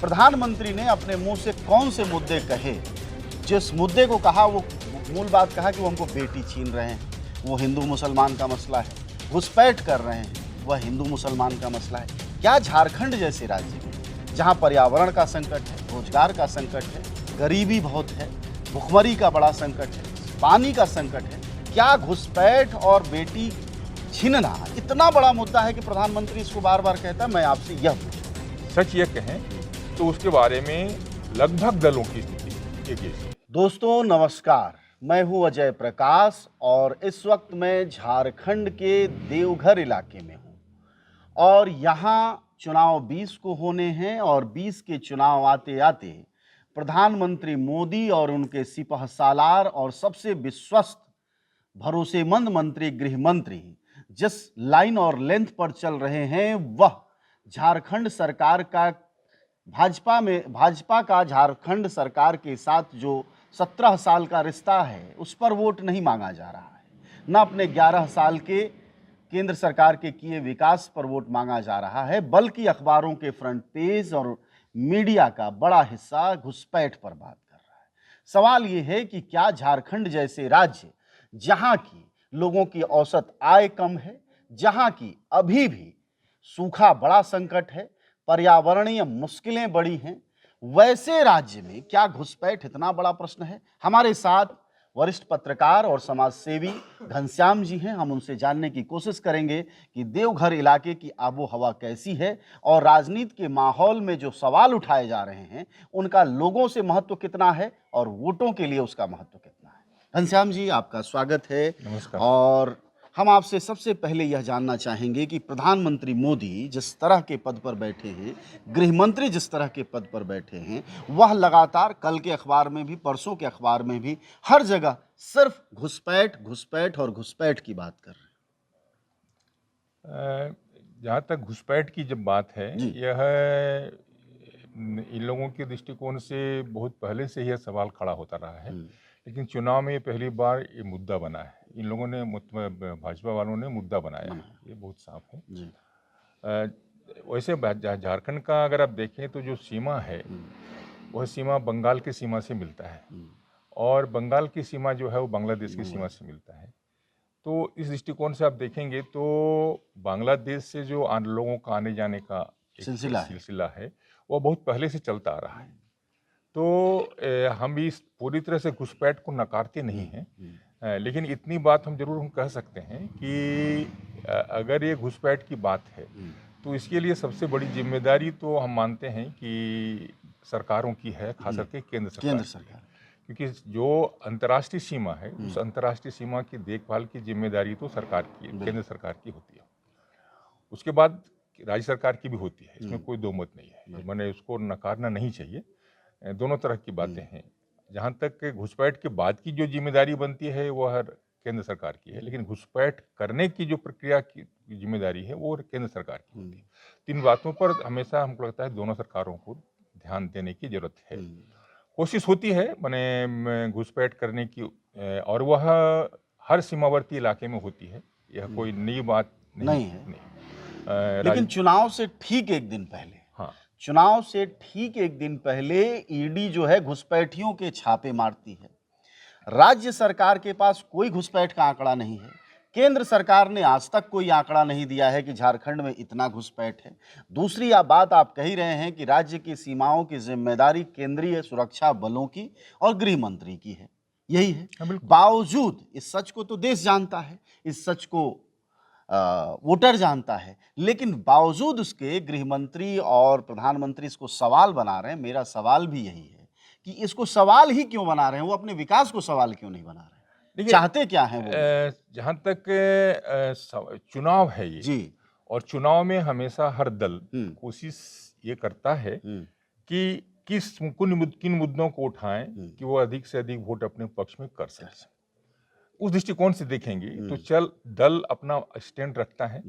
प्रधानमंत्री ने अपने मुंह से कौन से मुद्दे कहे? जिस मुद्दे को कहा वो मूल बात कहा कि वो हमको बेटी छीन रहे हैं, वो हिंदू मुसलमान का मसला है। घुसपैठ कर रहे हैं, वह हिंदू मुसलमान का मसला है। क्या झारखंड जैसे राज्य में जहां पर्यावरण का संकट है, रोजगार का संकट है, गरीबी बहुत है, भुखमरी का बड़ा संकट है, पानी का संकट है, क्या घुसपैठ और बेटी छीनना इतना बड़ा मुद्दा है कि प्रधानमंत्री इसको बार बार कहता है? मैं आपसे यह पूछूं। सच ये कहें तो उसके बारे में लगभग दलों की स्थिति एक जैसी। दोस्तों नमस्कार, मैं हूं अजय प्रकाश और इस वक्त मैं झारखंड के देवघर इलाके में हूं और यहां चुनाव 20 को होने हैं और 20 के चुनाव आते आते प्रधानमंत्री मोदी और उनके सिपहसालार और सबसे विश्वस्त भरोसेमंद मंत्री गृह मंत्री जिस लाइन और लेंथ पर चल रहे हैं वह झारखंड सरकार का भाजपा का झारखंड सरकार के साथ जो 17 साल का रिश्ता है उस पर वोट नहीं मांगा जा रहा है, न अपने 11 साल के केंद्र सरकार के किए विकास पर वोट मांगा जा रहा है, बल्कि अखबारों के फ्रंट पेज और मीडिया का बड़ा हिस्सा घुसपैठ पर बात कर रहा है। सवाल ये है कि क्या झारखंड जैसे राज्य जहां की लोगों की औसत आय कम है, जहां की अभी भी सूखा बड़ा संकट है, पर्यावरणीय मुश्किलें बड़ी हैं, वैसे राज्य में क्या घुसपैठ इतना बड़ा प्रश्न है? हमारे साथ वरिष्ठ पत्रकार और समाज सेवी घनश्याम जी हैं। हम उनसे जानने की कोशिश करेंगे कि देवघर इलाके की आबो हवा कैसी है और राजनीति के माहौल में जो सवाल उठाए जा रहे हैं उनका लोगों से महत्व कितना है और वोटों के लिए उसका महत्व कितना है। घनश्याम जी, आपका स्वागत है। नमस्कार। और हम आपसे सबसे पहले यह जानना चाहेंगे कि प्रधानमंत्री मोदी जिस तरह के पद पर बैठे हैं, गृह मंत्री जिस तरह के पद पर बैठे हैं, वह लगातार कल के अखबार में भी, परसों के अखबार में भी, हर जगह सिर्फ घुसपैठ घुसपैठ और घुसपैठ की बात कर रहे हैं। जहाँ तक घुसपैठ की जब बात है, जी। यह इन लोगों के दृष्टिकोण से बहुत पहले से यह सवाल खड़ा होता रहा है, लेकिन चुनाव में ये पहली बार ये मुद्दा बना है। इन लोगों ने भाजपा वालों ने मुद्दा बनाया है, ये बहुत साफ है। जी। वैसे झारखंड का अगर आप देखें तो जो सीमा है वह सीमा बंगाल की सीमा से मिलता है और बंगाल की सीमा जो है वो बांग्लादेश की सीमा से मिलता है। तो इस दृष्टिकोण से आप देखेंगे तो बांग्लादेश से जो लोगों का आने जाने का एक सिलसिला है वो बहुत पहले से चलता आ रहा है। तो हम इस पूरी तरह से घुसपैठ को नकारते नहीं हैं, लेकिन इतनी बात हम जरूर कह सकते हैं कि अगर ये घुसपैठ की बात है तो इसके लिए सबसे बड़ी जिम्मेदारी तो हम मानते हैं कि सरकारों की है, खास करके केंद्र सरकार। क्योंकि जो अंतर्राष्ट्रीय सीमा है उस अंतर्राष्ट्रीय सीमा की देखभाल की जिम्मेदारी तो सरकार की है, केंद्र सरकार की होती है। उसके बाद राज्य सरकार की भी होती है, इसमें कोई दो मत नहीं है। मैंने उसको नकारना नहीं चाहिए, दोनों तरह की बातें हैं। जहाँ तक घुसपैठ के बाद की जो जिम्मेदारी बनती है वो हर केंद्र सरकार की है, लेकिन घुसपैठ करने की जो प्रक्रिया की जिम्मेदारी है वो केंद्र सरकार की होती है। तीन बातों पर हमेशा हमको लगता है दोनों सरकारों को ध्यान देने की जरूरत है। कोशिश होती है मैंने घुसपैठ करने की, और वह हर सीमावर्ती इलाके में होती है, यह कोई नई बात नहीं है। लेकिन चुनाव से ठीक एक दिन पहले, चुनाव से ठीक एक दिन पहले ईडी जो है घुसपैठियों के छापे मारती है। राज्य सरकार के पास कोई घुसपैठ का आंकड़ा नहीं है। केंद्र सरकार ने आज तक कोई आंकड़ा नहीं दिया है कि झारखंड में इतना घुसपैठ है। दूसरी बात आप कह ही रहे हैं कि राज्य की सीमाओं की जिम्मेदारी केंद्रीय सुरक्षा बलों की और गृह मंत्री की है, यही है। बावजूद इस सच को तो देश जानता है, इस सच को वोटर जानता है, लेकिन बावजूद उसके गृह मंत्री और प्रधानमंत्री इसको सवाल बना रहे हैं। मेरा सवाल भी यही है कि इसको सवाल ही क्यों बना रहे हैं, वो अपने विकास को सवाल क्यों नहीं बना रहे हैं? चाहते क्या हैं वो? जहां तक चुनाव है ये जी, और चुनाव में हमेशा हर दल कोशिश ये करता है कि किन मुद्दों को उठाएं कि वो अधिक से अधिक वोट अपने पक्ष में कर सके। उस दृष्टिकोण से देखेंगे तो दल अपना स्टैंड रखता है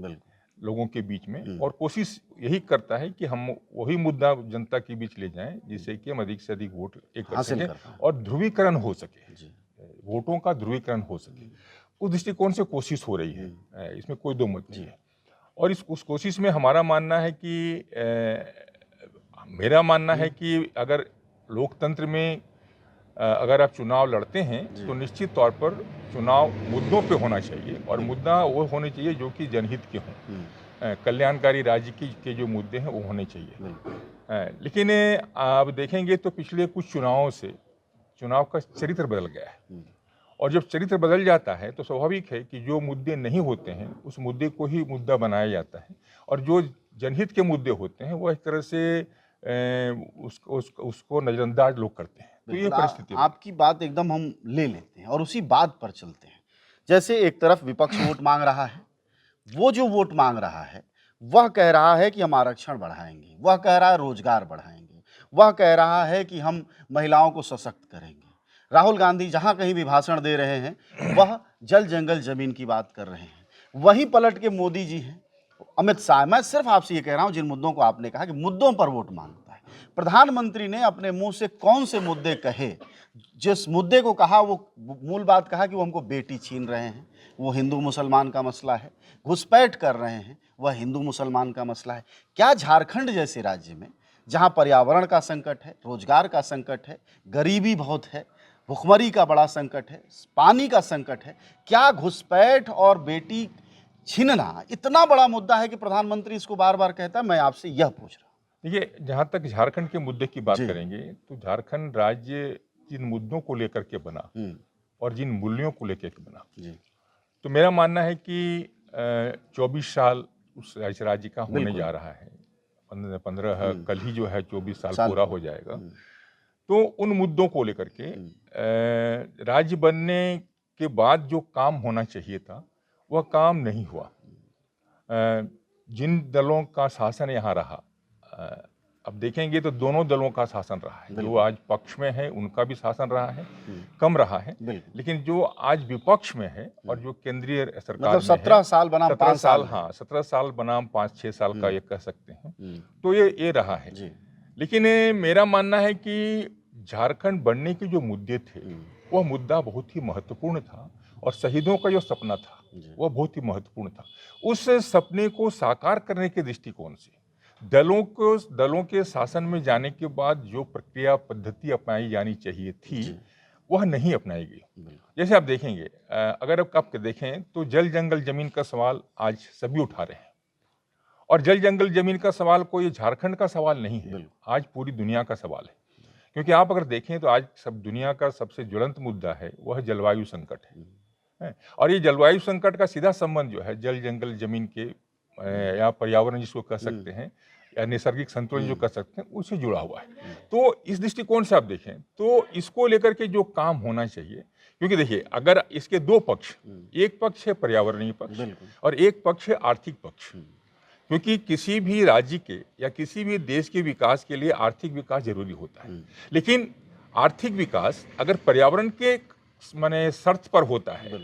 लोगों के बीच में और कोशिश यही करता है कि हम वही मुद्दा जनता के बीच ले जाएं जिससे कि हम अधिक से अधिक वोट कर सकें और ध्रुवीकरण हो सके, वोटों का ध्रुवीकरण हो सके। उस दृष्टिकोण से कोशिश हो रही है, इसमें कोई दो मत नहीं है। और उस कोशिश में हमारा मानना है कि मेरा मानना है कि अगर लोकतंत्र में अगर आप चुनाव लड़ते हैं तो निश्चित तौर पर चुनाव मुद्दों पे होना चाहिए, और मुद्दा वो होने चाहिए जो कि जनहित के हों, कल्याणकारी राज्य के जो मुद्दे हैं वो होने चाहिए। लेकिन आप देखेंगे तो पिछले कुछ चुनावों से चुनाव का चरित्र बदल गया है, और जब चरित्र बदल जाता है तो स्वाभाविक है कि जो मुद्दे नहीं होते हैं उस मुद्दे को ही मुद्दा बनाया जाता है, और जो जनहित के मुद्दे होते हैं वो एक तरह से उसको नज़रअंदाज लोग करते हैं। तो ये परिस्थिति है। आपकी बात एकदम हम ले लेते हैं और उसी बात पर चलते हैं। जैसे एक तरफ विपक्ष वोट मांग रहा है, वो जो वोट मांग रहा है वह कह रहा है कि हम आरक्षण बढ़ाएंगे, वह कह रहा है रोजगार बढ़ाएंगे, वह कह रहा है कि हम महिलाओं को सशक्त करेंगे। राहुल गांधी जहां कहीं भी भाषण दे रहे हैं वह जल जंगल जमीन की बात कर रहे हैं। वहीं पलट के मोदी जी हैं, अमित शाह। मैं सिर्फ आपसे ये कह रहा हूं जिन मुद्दों को आपने कहा कि मुद्दों पर वोट मांगता है, प्रधानमंत्री ने अपने मुंह से कौन से मुद्दे कहे? जिस मुद्दे को कहा वो मूल बात कहा कि वो हमको बेटी छीन रहे हैं, वो हिंदू मुसलमान का मसला है। घुसपैठ कर रहे हैं, वह हिंदू मुसलमान का मसला है। क्या झारखंड जैसे राज्य में जहां पर्यावरण का संकट है, रोजगार का संकट है, गरीबी बहुत है, भुखमरी का बड़ा संकट है, पानी का संकट है, क्या घुसपैठ और बेटी छीनना इतना बड़ा मुद्दा है कि प्रधानमंत्री इसको बार बार कहता है? मैं आपसे यह पूछ रहा हूं। देखिए, जहाँ तक झारखंड के मुद्दे की बात करेंगे तो झारखंड राज्य जिन मुद्दों को लेकर के बना और जिन मूल्यों को लेकर के बना, तो मेरा मानना है कि 24 साल उस राज्य का होने जा रहा है। 15 कल ही जो है 24 साल पूरा हो जाएगा। तो उन मुद्दों को लेकर के राज्य बनने के बाद जो काम होना चाहिए था वह काम नहीं हुआ। जिन दलों का शासन यहाँ रहा, अब देखेंगे तो दोनों दलों का शासन रहा है। जो आज पक्ष में है उनका भी शासन रहा है, कम रहा है, लेकिन जो आज विपक्ष में है और जो केंद्रीय सरकार मतलब 17 साल बनाम 5 साल, हाँ 17 साल बनाम 5-6 साल का ये कह सकते हैं, तो ये रहा है। लेकिन मेरा मानना है कि झारखंड बनने के जो मुद्दे थे वह मुद्दा बहुत ही महत्वपूर्ण था, और शहीदों का जो सपना था वह बहुत ही महत्वपूर्ण था। उस सपने को साकार करने के दृष्टिकोण से दलों के शासन में जाने के बाद जो प्रक्रिया पद्धति अपनाई जानी चाहिए थी वह नहीं अपनाई गई। जैसे आप देखेंगे, अगर आप देखें तो जल जंगल जमीन का सवाल आज सभी उठा रहे हैं, और जल जंगल जमीन का सवाल कोई झारखंड का सवाल नहीं है, आज पूरी दुनिया का सवाल है। क्योंकि आप अगर देखें तो आज सब दुनिया का सबसे ज्वलंत मुद्दा है वह जलवायु संकट है, और ये जलवायु संकट का सीधा संबंध जो है जल जंगल जमीन के या पर्यावरण जिसको कह सकते हैं या नैसर्गिक संतुलन जो कह सकते हैं उससे जुड़ा हुआ है। तो इस दृष्टिकोण से आप देखें तो इसको लेकर के जो काम होना चाहिए, क्योंकि देखिए अगर इसके दो पक्ष, एक पक्ष है पर्यावरणीय पक्ष और एक पक्ष है आर्थिक पक्ष, क्योंकि किसी भी राज्य के या किसी भी देश के विकास के लिए आर्थिक विकास जरूरी होता है, लेकिन आर्थिक विकास अगर पर्यावरण के माने शर्त पर होता है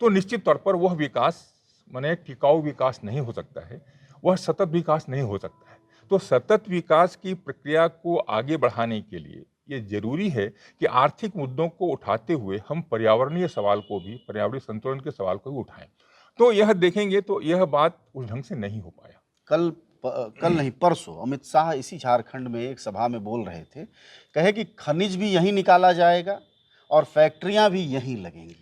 तो निश्चित तौर पर वह विकास माने टिकाऊ विकास नहीं हो सकता है, वह सतत विकास नहीं हो सकता है। तो सतत विकास की प्रक्रिया को आगे बढ़ाने के लिए ये जरूरी है कि आर्थिक मुद्दों को उठाते हुए हम पर्यावरणीय सवाल को भी, पर्यावरणीय संतुलन के सवाल को भी उठाएं। तो यह देखेंगे तो यह बात उस ढंग से नहीं हो पाया। कल नहीं परसों अमित शाह इसी झारखंड में एक सभा में बोल रहे थे, कहे कि खनिज भी यहीं निकाला जाएगा और फैक्ट्रियां भी यहीं लगेंगी।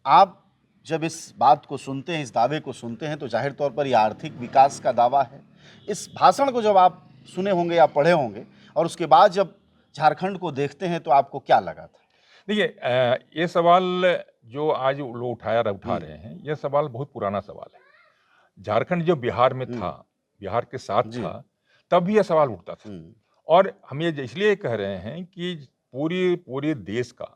आप जब इस बात को सुनते हैं, इस दावे को सुनते हैं, तो जाहिर तौर पर यह आर्थिक विकास का दावा है। इस भाषण को जब आप सुने होंगे या पढ़े होंगे और उसके बाद जब झारखंड को देखते हैं तो आपको क्या लगा था? देखिए, ये सवाल जो आज लोग उठा रहे हैं, यह सवाल बहुत पुराना सवाल है। झारखंड जो बिहार में था, बिहार के साथ था, तब भी यह सवाल उठता था। और हम ये इसलिए कह रहे हैं कि पूरे देश का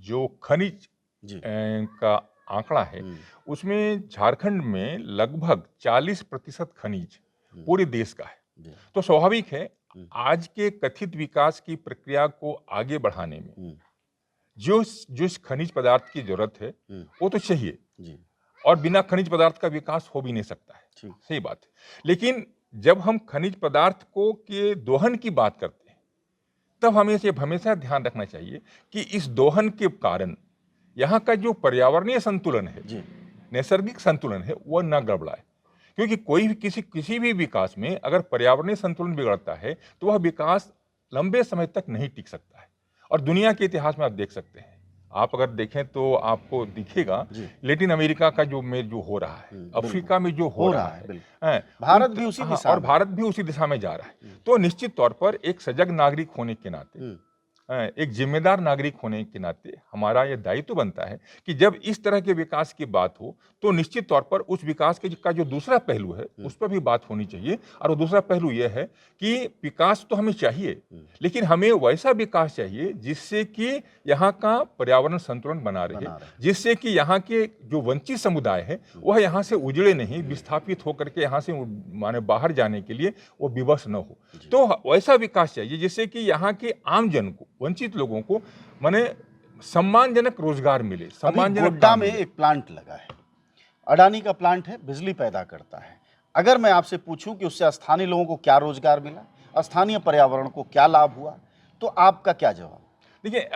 जो खनिज का आंकड़ा है उसमें झारखंड में लगभग 40% खनिज पूरे देश का है। तो स्वाभाविक है आज के कथित विकास की प्रक्रिया को आगे बढ़ाने में जो खनिज पदार्थ की जरूरत है वो तो चाहिए, और बिना खनिज पदार्थ का विकास हो भी नहीं सकता है, सही बात है। लेकिन जब हम खनिज पदार्थ को के दोहन की बात करते हैं तब हमें हमेशा ध्यान रखना चाहिए कि इस दोहन के कारण यहाँ का जो पर्यावरणीय संतुलन है, नैसर्गिक संतुलन है, वह न गड़बड़ाए। क्योंकि कोई भी किसी भी विकास में अगर पर्यावरणीय संतुलन बिगड़ता है तो वह विकास लंबे समय तक नहीं टिक सकता है। और दुनिया के इतिहास में आप देख सकते हैं, आप अगर देखें तो आपको दिखेगा जी। लेटिन अमेरिका का जो हो रहा है, बिल्कुल। अफ्रीका में जो हो रहा है, बिल्कुल। हैं, भारत भी उसी हाँ, दिशा और में। भारत भी उसी दिशा में जा रहा है। तो निश्चित तौर पर एक सजग नागरिक होने के नाते, एक जिम्मेदार नागरिक होने के नाते हमारा यह दायित्व बनता है कि जब इस तरह के विकास की बात हो तो निश्चित तौर पर उस विकास का जो दूसरा पहलू है उस पर भी बात होनी चाहिए। और वो दूसरा पहलू यह है कि विकास तो हमें चाहिए, लेकिन हमें वैसा विकास चाहिए जिससे कि यहाँ का पर्यावरण संतुलन बना रहे, जिससे कि यहाँ के जो वंचित समुदाय है वह यहाँ से उजड़े नहीं, विस्थापित होकर के यहाँ से माने बाहर जाने के लिए वो विवश न हो। तो वैसा विकास चाहिए जिससे कि यहाँ के आम जन को, वंचित लोगों को माने सम्मानजनक रोजगार मिले, अभी सम्मानजनक गोड्डा काम में मिले। एक प्लांट लगा है, अडानी का प्लांट है, बिजली पैदा करता है। अगर मैं आपसे पूछूं कि उससे स्थानीय लोगों को क्या रोजगार मिला, स्थानीय पर्यावरण को क्या लाभ हुआ, तो आपका क्या जवाब? देखिए,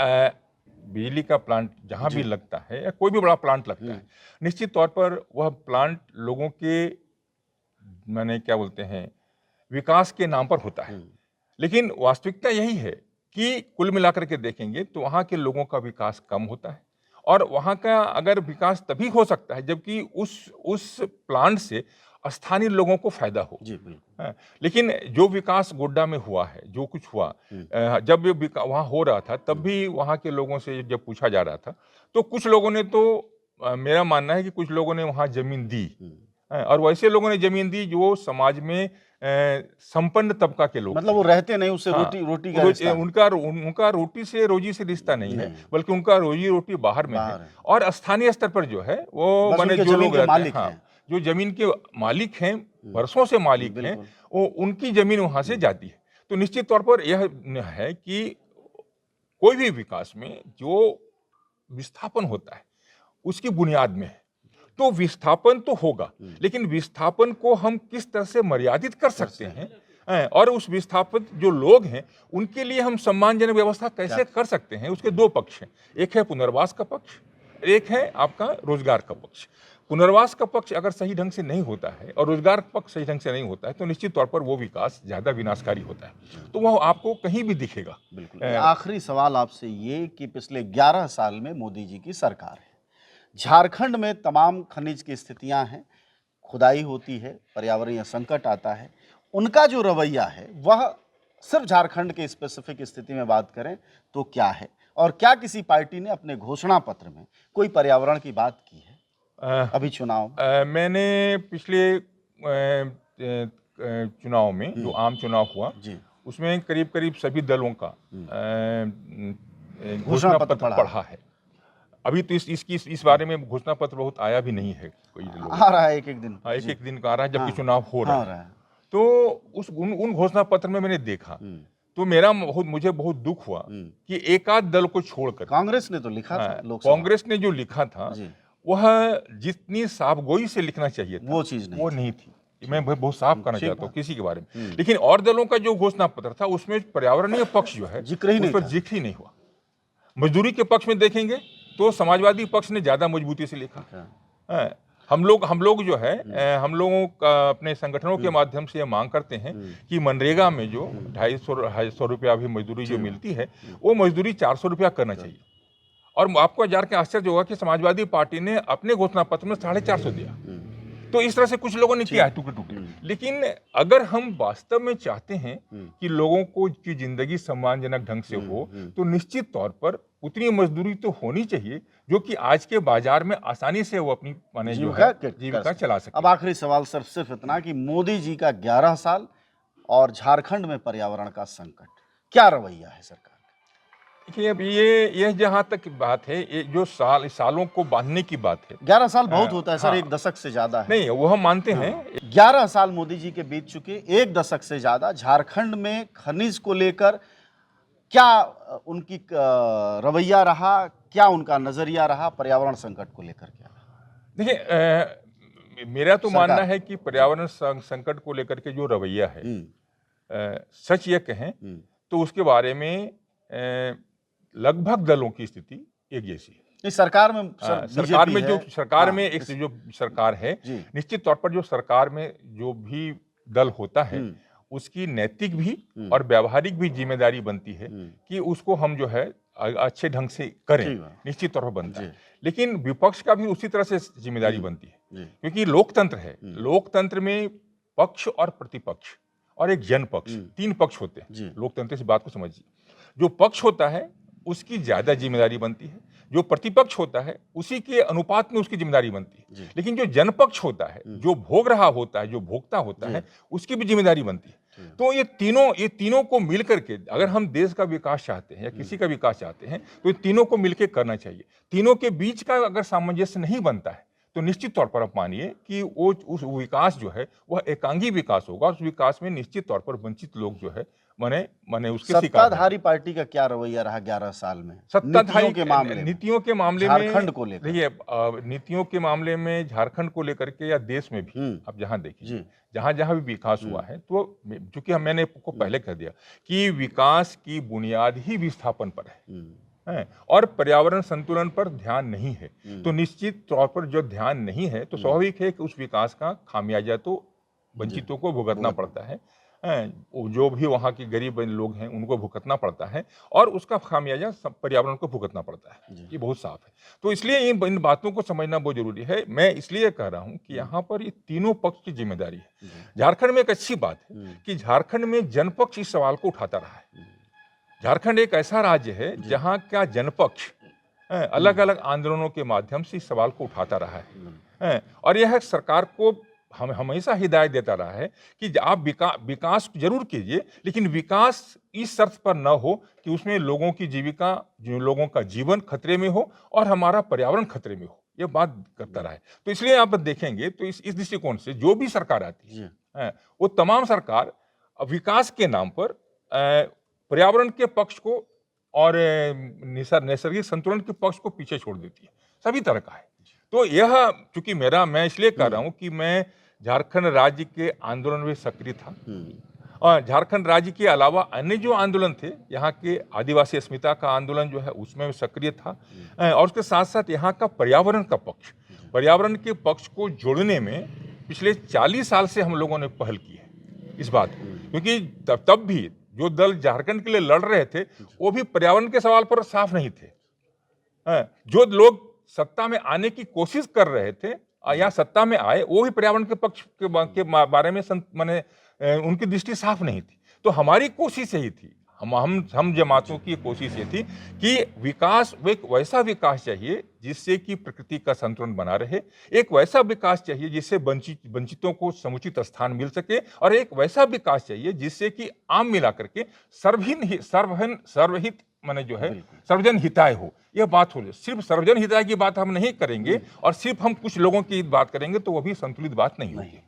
बिजली का प्लांट जहाँ भी लगता है या कोई भी बड़ा प्लांट लगता है, निश्चित तौर पर वह प्लांट लोगों के माने क्या बोलते हैं विकास के नाम पर होता है। लेकिन वास्तविकता यही है कि कुल मिलाकर के देखेंगे तो वहाँ के लोगों का विकास कम होता है। और वहाँ का अगर विकास तभी हो सकता है जबकि उस प्लांट से स्थानीय लोगों को फायदा हो। जी बिल्कुल। लेकिन जो विकास गोड्डा में हुआ है, जो कुछ हुआ, जब वहाँ हो रहा था तब भी वहाँ के लोगों से जब पूछा जा रहा था तो कुछ लोगों ने तो मेरा मानना है कि कुछ लोगों ने वहाँ जमीन दी, और वैसे लोगों ने जमीन दी जो समाज में संपन्न तबका के लोग, मतलब वो रहते नहीं, उससे हाँ, रोटी का रिश्ता है। उनका रोटी से रोजी से रिश्ता नहीं है, बल्कि उनका रोजी रोटी बाहर में है। और स्थानीय स्तर पर जो है वो बस माने उनके जो जमीन लोग के रहते हैं, मालिक हाँ, हैं। जो जमीन के मालिक हैं, वर्षों से मालिक हैं, वो उनकी जमीन वहां से जाती है। तो निश्चित तौर पर यह है कि कोई भी विकास में जो विस्थापन होता है उसकी बुनियाद में है। तो विस्थापन तो होगा, लेकिन विस्थापन को हम किस तरह से मर्यादित कर सकते हैं, और उस विस्थापित जो लोग हैं उनके लिए हम सम्मानजनक व्यवस्था कैसे कर सकते हैं, उसके दो पक्ष हैं। एक है पुनर्वास का पक्ष, एक है आपका रोजगार का पक्ष। पुनर्वास का पक्ष अगर सही ढंग से नहीं होता है और रोजगार का पक्ष सही ढंग से नहीं होता है तो निश्चित तौर पर वो विकास ज्यादा विनाशकारी होता है। तो वह आपको कहीं भी दिखेगा। बिल्कुल। आखिरी सवाल आपसे ये कि पिछले 11 साल में मोदी जी की सरकार है, झारखंड में तमाम खनिज की स्थितियां हैं, खुदाई होती है, पर्यावरणीय संकट आता है, उनका जो रवैया है वह सिर्फ झारखंड के स्पेसिफिक स्थिति में बात करें तो क्या है, और क्या किसी पार्टी ने अपने घोषणा पत्र में कोई पर्यावरण की बात की है अभी चुनाव में? मैंने पिछले चुनाव में जो आम चुनाव हुआ उसमें करीब करीब सभी दलों का घोषणा पत्र पढ़ा है। अभी तो इस बारे में घोषणा पत्र बहुत आया भी नहीं है, कोई आ रहा है एक एक दिन। हाँ, एक दिन का आ रहा है जबकि चुनाव हो रहा है। तो उन घोषणा पत्र में मैंने देखा तो मुझे बहुत दुख हुआ कि एक आध दल को छोड़कर कांग्रेस ने तो लिखा था, कांग्रेस ने जो लिखा था वह जितनी साफगोई से लिखना चाहिए था वो चीज वो नहीं थी। मैं बहुत साफ करना चाहता हूँ किसी के बारे में। लेकिन और दलों का जो घोषणा पत्र था उसमें पर्यावरणीय पक्ष जो है उस पर जिक्र ही नहीं हुआ। मजदूरी के पक्ष में देखेंगे तो समाजवादी पक्ष ने ज्यादा मजबूती से लिखा। हम लोग जो है हम लोगों का अपने संगठनों के माध्यम से ये मांग करते हैं कि मनरेगा में जो 250 रुपया अभी मजदूरी जो मिलती है वो मजदूरी 400 रुपया करना चाहिए। और आपको जान के आश्चर्य होगा कि समाजवादी पार्टी ने अपने घोषणा पत्र में 450 दिया। तो इस तरह से कुछ लोगों ने किया है टुकड़े टुकड़े। लेकिन अगर हम वास्तव में चाहते हैं कि लोगों को की जिंदगी सम्मानजनक ढंग से हो तो निश्चित तौर पर उतनी मजदूरी तो होनी चाहिए जो कि आज के बाजार में आसानी से वो अपनी माने जो है जीविका चला सके। अब आखिरी सवाल सिर्फ इतना कि मोदी जी का 11 साल और झारखंड में पर्यावरण का संकट, क्या रवैया है सरकार? देखिए, अब ये जहाँ तक बात है, ये जो सालों को बांधने की बात है, 11 साल बहुत होता है सर, एक दशक से ज्यादा है। नहीं, वो हम मानते हैं 11 साल मोदी जी के बीत चुके, एक दशक से ज्यादा झारखंड में खनिज को लेकर क्या उनकी रवैया रहा, क्या उनका नजरिया रहा, पर्यावरण संकट को लेकर क्या? देखिए, मेरा तो मानना है कि पर्यावरण संकट को लेकर के जो रवैया है, सच ये कहें तो उसके बारे में लगभग दलों की स्थिति एक जैसी है। इस सरकार में सरकार में जो सरकार हाँ, में एक जो सरकार है, जी। निश्चित तौर पर जो सरकार में जो भी दल होता है उसकी नैतिक भी और व्यावहारिक भी जिम्मेदारी बनती है कि उसको हम जो है अच्छे ढंग से करें, निश्चित तौर पर बनता है। लेकिन विपक्ष का भी उसी तरह से जिम्मेदारी बनती है, क्योंकि लोकतंत्र है। लोकतंत्र में पक्ष और प्रतिपक्ष और एक जनपक्ष, 3 पक्ष होते हैं। लोकतंत्र से बात को समझिए, जो पक्ष होता है उसकी ज्यादा जिम्मेदारी बनती है, जो प्रतिपक्ष होता है उसी के अनुपात में उसकी जिम्मेदारी बनती है। लेकिन जो जनपक्ष होता है, जो भोग रहा होता है, जो भोक्ता होता है, उसकी भी जिम्मेदारी बनती है। तो ये तीनों को मिलकर के अगर हम देश का विकास चाहते हैं या किसी का विकास चाहते हैं तो ये तीनों को मिलकर करना चाहिए। तीनों के बीच का अगर सामंजस्य नहीं बनता है तो निश्चित तौर पर आप मानिए कि वो उस विकास जो है वह एकांगी विकास होगा। उस विकास में निश्चित तौर पर वंचित लोग जो है माने उसके शिकार। सत्ताधारी पार्टी का क्या रवैया रहा 11 साल में सत्ताधारी नीतियों के मामले में झारखंड को लेकर? देखिए, नीतियों के मामले में झारखंड को लेकर के या देश में भी आप जहां देखिए, जहां जहां भी विकास हुआ है, तो चूंकि मैंने आपको पहले कह दिया कि विकास की बुनियाद ही विस्थापन पर है और पर्यावरण संतुलन पर ध्यान नहीं है। तो निश्चित तौर पर जो ध्यान नहीं है तो स्वाभाविक है कि उस विकास का खामियाजा तो वंचितों को भुगतना पड़ता है। जो भी वहाँ के गरीब लोग हैं उनको भुगतना पड़ता है और उसका खामियाजा पर्यावरण को भुगतना पड़ता है। ये बहुत साफ है। तो इसलिए इन बातों को समझना बहुत जरूरी है। मैं इसलिए कह रहा हूँ कि यहाँ पर ये तीनों पक्ष की जिम्मेदारी है। झारखंड में एक अच्छी बात है कि झारखंड में जनपक्ष इस सवाल को उठाता रहा है। झारखंड एक ऐसा राज्य है जहाँ का जनपक्ष अलग अलग आंदोलनों के माध्यम से इस सवाल को उठाता रहा है और यह सरकार को हम हमेशा हिदायत देता रहा है कि आप विकास जरूर कीजिए, लेकिन विकास इस शर्त पर न हो कि उसमें लोगों की जीविका, लोगों का जीवन खतरे में हो और हमारा पर्यावरण खतरे में हो। यह बात करता रहा है। तो इसलिए आप देखेंगे तो इस दृष्टिकोण से जो भी सरकार आती है वो तमाम सरकार विकास के नाम पर पर्यावरण के पक्ष को और नैसर्गिक संतुलन के पक्ष को पीछे छोड़ देती है। सभी तरह का है। तो यह चूंकि मैं इसलिए कह रहा हूं कि मैं झारखंड राज्य के आंदोलन में सक्रिय था और झारखंड राज्य के अलावा अन्य जो आंदोलन थे, यहाँ के आदिवासी अस्मिता का आंदोलन जो है उसमें सक्रिय था और उसके साथ साथ यहाँ का पर्यावरण का पक्ष, पर्यावरण के पक्ष को जोड़ने में पिछले 40 साल से हम लोगों ने पहल की है इस बात को। क्योंकि तब भी जो दल झारखंड के लिए लड़ रहे थे वो भी पर्यावरण के सवाल पर साफ नहीं थे। जो लोग सत्ता में आने की कोशिश कर रहे थे या सत्ता में आए वो भी पर्यावरण के पक्ष के बारे में उनकी दृष्टि साफ नहीं थी। तो हमारी कोशिश यही थी, हम जमातों की कोशिश ये थी कि विकास, एक वैसा विकास चाहिए जिससे कि प्रकृति का संतुलन बना रहे, एक वैसा विकास चाहिए जिससे वंचितों को समुचित स्थान मिल सके और एक वैसा विकास चाहिए जिससे कि आम मिला करके सर्वहित माने जो है सर्वजन हिताय हो। यह बात हो, सिर्फ सर्वजन हिताय की बात हम नहीं करेंगे और सिर्फ हम कुछ लोगों की बात करेंगे तो वो भी संतुलित बात नहीं होगी।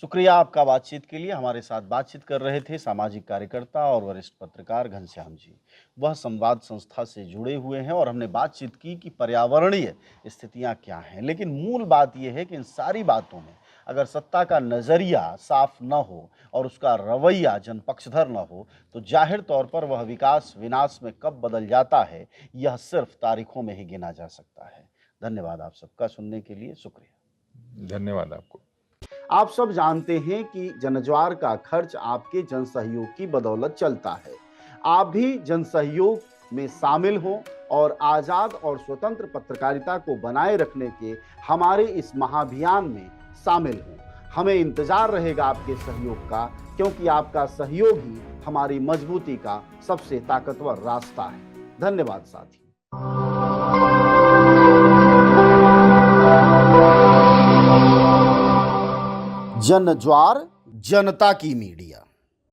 शुक्रिया आपका बातचीत के लिए। हमारे साथ बातचीत कर रहे थे सामाजिक कार्यकर्ता और वरिष्ठ पत्रकार घनश्याम जी। वह संवाद संस्था से जुड़े हुए हैं और हमने बातचीत की कि पर्यावरणीय स्थितियां क्या हैं। लेकिन मूल बात यह है कि इन सारी बातों में अगर सत्ता का नज़रिया साफ न हो और उसका रवैया जनपक्षधर न हो तो जाहिर तौर पर वह विकास विनाश में कब बदल जाता है यह सिर्फ तारीखों में ही गिना जा सकता है। धन्यवाद आप सबका सुनने के लिए। शुक्रिया। धन्यवाद आपको। आप सब जानते हैं कि जनज्वार का खर्च आपके जनसहयोग की बदौलत चलता है। आप भी जनसहयोग में शामिल हों और आज़ाद और स्वतंत्र पत्रकारिता को बनाए रखने के हमारे इस महाअभियान में शामिल हों। हमें इंतजार रहेगा आपके सहयोग का, क्योंकि आपका सहयोग ही हमारी मजबूती का सबसे ताकतवर रास्ता है। धन्यवाद साथी। जनज्वार, जनता की मीडिया।